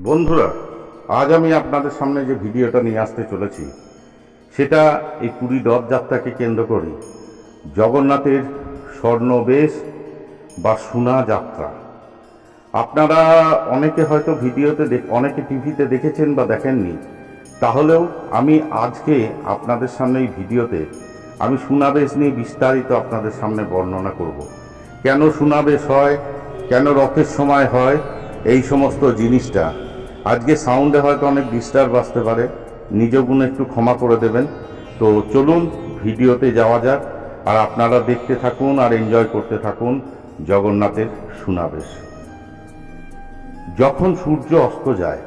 বন্ধুরা, আজ আমি আপনাদের সামনে যে ভিডিওটা নিয়ে আসতে চলেছি সেটা এই পুরী রথযাত্রাকে কেন্দ্র করে জগন্নাথের স্বর্ণবেশ বা সোনা যাত্রা। আপনারা অনেকে হয়তো ভিডিওতে অনেকে টিভিতে দেখেছেন বা দেখেননি, তাহলেও আমি আজকে আপনাদের সামনে এই ভিডিওতে আমি সোনাবেশ নিয়ে বিস্তারিত আপনাদের সামনে বর্ণনা করব। কেন সোনাবেশ হয়, কেন রথের সময় হয়, এই সমস্ত জিনিসটা। আজকে সাউন্ডে হয়তো অনেক ডিস্টার্ব আসতে পারে, নিজ গুণে একটু ক্ষমা করে দেবেন। তো চলুন ভিডিওতে যাওয়া যাক, আর আপনারা দেখতে থাকুন আর এনজয় করতে থাকুন জগন্নাথের সোনাবেশ। যখন সূর্য অস্ত যায়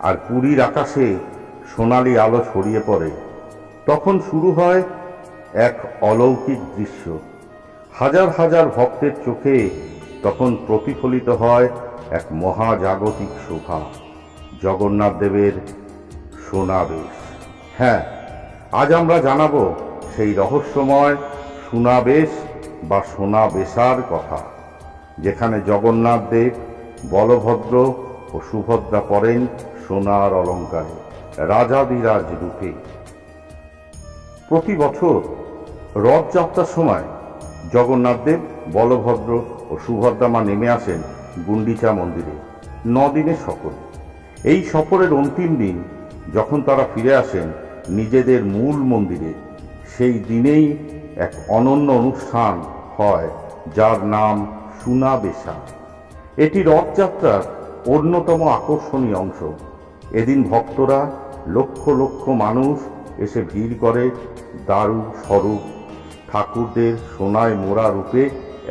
আর পুরীর আকাশে সোনালি আলো ছড়িয়ে পড়ে, তখন শুরু হয় এক অলৌকিক দৃশ্য। হাজার হাজার ভক্তের চোখে তখন প্রতিফলিত হয় এক মহাজাগতিক শোভা, জগন্নাথ দেবের সোনাবেশ। হ্যাঁ, আজ আমরা জানাবো সেই রহস্যময় সোনাবেশ বা সোনাবেশার কথা, যেখানে জগন্নাথ দেব, বলভদ্র ও সুভদ্রা পরেন সোনার অলঙ্কারে রাজাধিরাজ রূপে। প্রতি বছর রথযাত্রার সময় জগন্নাথ দেব, বলভদ্র ও সুভদ্রা মা নেমে আসেন গুন্ডিচা মন্দিরে 9 দিনের সফরে। এই সফরের অন্তিম দিন যখন তারা ফিরে আসেন নিজেদের মূল মন্দিরে, সেই দিনেই এক অনন্য অনুষ্ঠান হয় যার নাম সোনাবেশা। এটি রথযাত্রার অন্যতম আকর্ষণীয় অংশ। এদিন ভক্তরা লক্ষ লক্ষ মানুষ এসে ভিড় করে দারু স্বরূপ ঠাকুরদের সোনায় মোড়া রূপে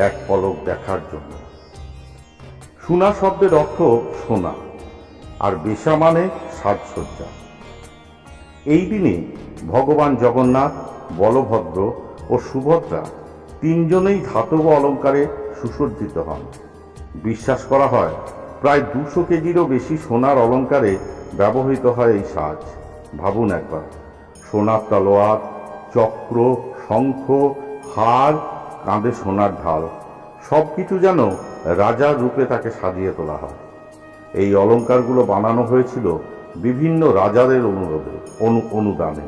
এক পলক দেখার জন্য। সোনা শব্দের অর্থ সোনা, আর বেশা মানে সাজসজ্জা। এই দিনে ভগবান জগন্নাথ, বলভদ্র ও সুভদ্রা তিনজনেই ধাতব অলঙ্কারে সুসজ্জিত হন। বিশ্বাস করা হয় প্রায় 200 কেজিরও বেশি সোনার অলঙ্কারে ব্যবহৃত হয় এই সাজ। ভাবুন একবার, সোনার তলোয়ার, চক্র, শঙ্খ, হার, কাঁধে সোনার ঢাল, সব কিছু যেন রাজার রূপে তাকে সাজিয়ে তোলা হয়। এই অলঙ্কারগুলো বানানো হয়েছিল বিভিন্ন রাজাদের অনুদানে,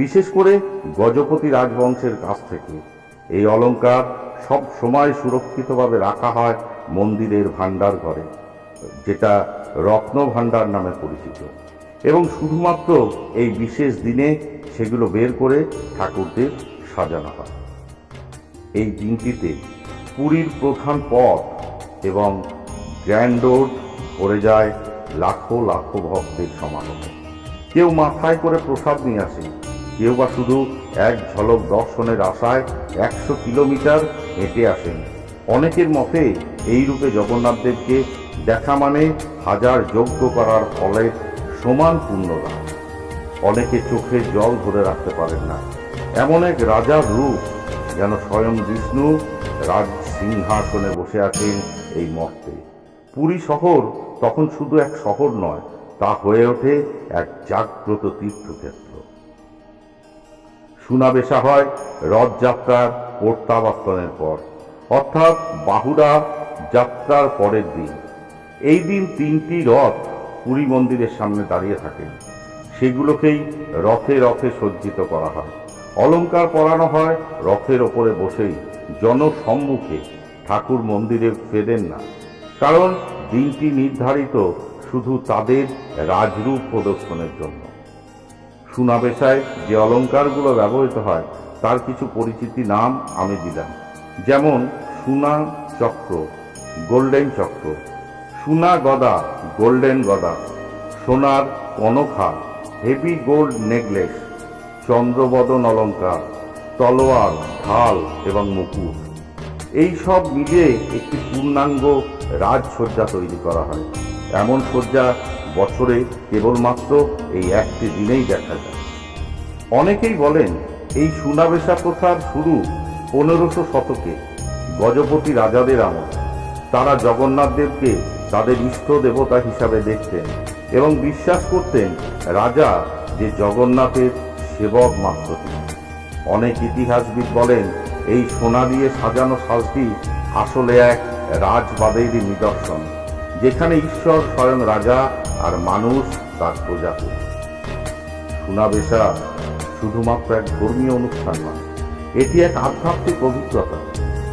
বিশেষ করে গজপতি রাজবংশের কাছ থেকে। এই অলঙ্কার সব সময় সুরক্ষিতভাবে রাখা হয় মন্দিরের ভাণ্ডার ঘরে, যেটা রত্ন ভাণ্ডার নামে পরিচিত, এবং শুধুমাত্র এই বিশেষ দিনে সেগুলো বের করে ঠাকুরদের সাজানো হয়। এই দিনটিতে পুরীর প্রধান পথ এবং গ্র্যান্ড রোড ভরে যায় লাখো লাখো ভক্তের সমাগমে। কেউ মাথায় করে প্রসাদ নিয়ে আসে, কেউ বা শুধু এক ঝলক দর্শনের আশায় 100 কিলোমিটার হেঁটে আসেন। অনেকের মতে এই রূপে জগন্নাথ দেবকে দেখা মানে হাজার যজ্ঞ করার ফলে সমান পুণ্যলাভ। অনেকে চোখের জল ধরে রাখতে পারেন না, এমন এক রাজার রূপ, যেন স্বয়ং বিষ্ণু রাজ সিংহাসনে বসে আছেন এই মর্তে। পুরী শহর তখন শুধু এক শহর নয়, তা হয়ে ওঠে এক জাগ্রত তীর্থক্ষেত্র। সোনাবেশা হয় রথযাত্রার প্রত্যাবর্তনের পর, অর্থাৎ বাহুড়া যাত্রার পরের দিন। এই দিন 3টি রথ পুরী মন্দিরের সামনে দাঁড়িয়ে থাকেন। সেগুলোকেই রথে রথে সজ্জিত করা হয়, অলঙ্কার পরানো হয়। রথের ওপরে বসেই জনসম্মুখে ঠাকুর মন্দিরে ফেরেন না, কারণ দিনটি নির্ধারিত শুধু তাদের রাজরূপ প্রদর্শনের জন্য। সোনাবেশায় যে অলঙ্কারগুলো ব্যবহৃত হয় তার কিছু পরিচিতি নাম আমি দিলাম, যেমন সোনা চক্র, গোল্ডেন চক্র; সোনা গদা, গোল্ডেন গদা; সোনার কনখা, হেভি গোল্ড নেকলেস; চন্দ্রবদন অলঙ্কার, তলোয়ার, ঢাল এবং মুকুট। এই সব মিলিয়ে একটি পূর্ণাঙ্গ রাজসজ্জা তৈরি করা হয়। এমন সজ্জা বছরে কেবলমাত্র এই একটি দিনেই দেখা যায়। অনেকেই বলেন এই সোনাবেশা প্রথার শুরু 1500 শতকে গজপতি রাজাদের আমল। তারা জগন্নাথ দেবকে তাদের ইষ্ট দেবতা হিসাবে দেখতেন এবং বিশ্বাস করতেন রাজা যে জগন্নাথের সেবক মাত্র তিনি। অনেক ইতিহাসবিদ বলেন এই সোনা দিয়ে সাজানো সাজটি আসলে এক রাজবাদেরই নিদর্শন, যেখানে ঈশ্বর স্বয়ং রাজা আর মানুষ তার প্রজাপতি। সুনাবেশা শুধুমাত্র এক ধর্মীয় অনুষ্ঠান নয়, এটি এক আধ্যাত্মিক অভিজ্ঞতা।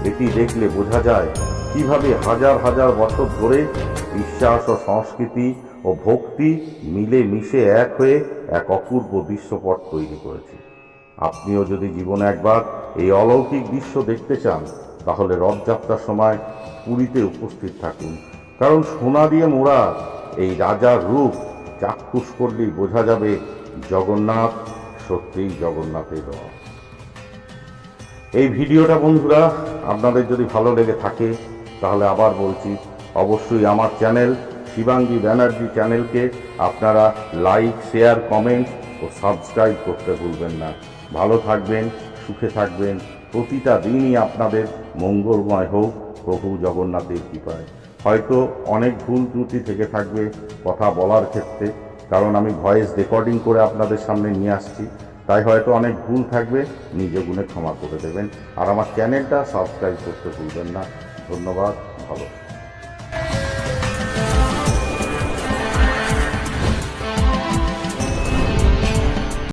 এটি দেখলে বোঝা যায় কিভাবে হাজার হাজার বছর ধরে বিশ্বাস ও সংস্কৃতি ও ভক্তি মিলে মিশে এক হয়ে এক অপূর্ব দৃশ্যপট তৈরি করেছে। আপনিও যদি জীবনে একবার এই অলৌকিক দৃশ্য দেখতে চান, তাহলে রথযাত্রার সময় পুরীতে উপস্থিত থাকুন, কারণ সোনা দিয়ে মোড়া এই রাজার রূপ চাক্ষুষ করলেই বোঝা যাবে জগন্নাথ সত্যিই জগন্নাথের রথ। এই ভিডিওটা বন্ধুরা আপনাদের যদি ভালো লেগে থাকে, তাহলে আবার বলছি, অবশ্যই আমার চ্যানেল শিবাঙ্গী ব্যানার্জি চ্যানেলকে আপনারা লাইক, শেয়ার, কমেন্ট ও সাবস্ক্রাইব করতে ভুলবেন না। ভালো থাকবেন, সুখে থাকবেন, প্রতিটা দিনই আপনাদের মঙ্গলময় হোক প্রভু জগন্নাথের কৃপায়। হয়তো অনেক ভুল ত্রুটি থেকে থাকবে কথা বলার ক্ষেত্রে, কারণ আমি ভয়েস রেকর্ডিং করে আপনাদের সামনে নিয়ে আসছি, তাই হয়তো অনেক ভুল থাকবে, নিজ গুণে ক্ষমা করে দেবেন। আর আমার চ্যানেলটা সাবস্ক্রাইব করতে ভুলবেন না। ধন্যবাদ, ভালো।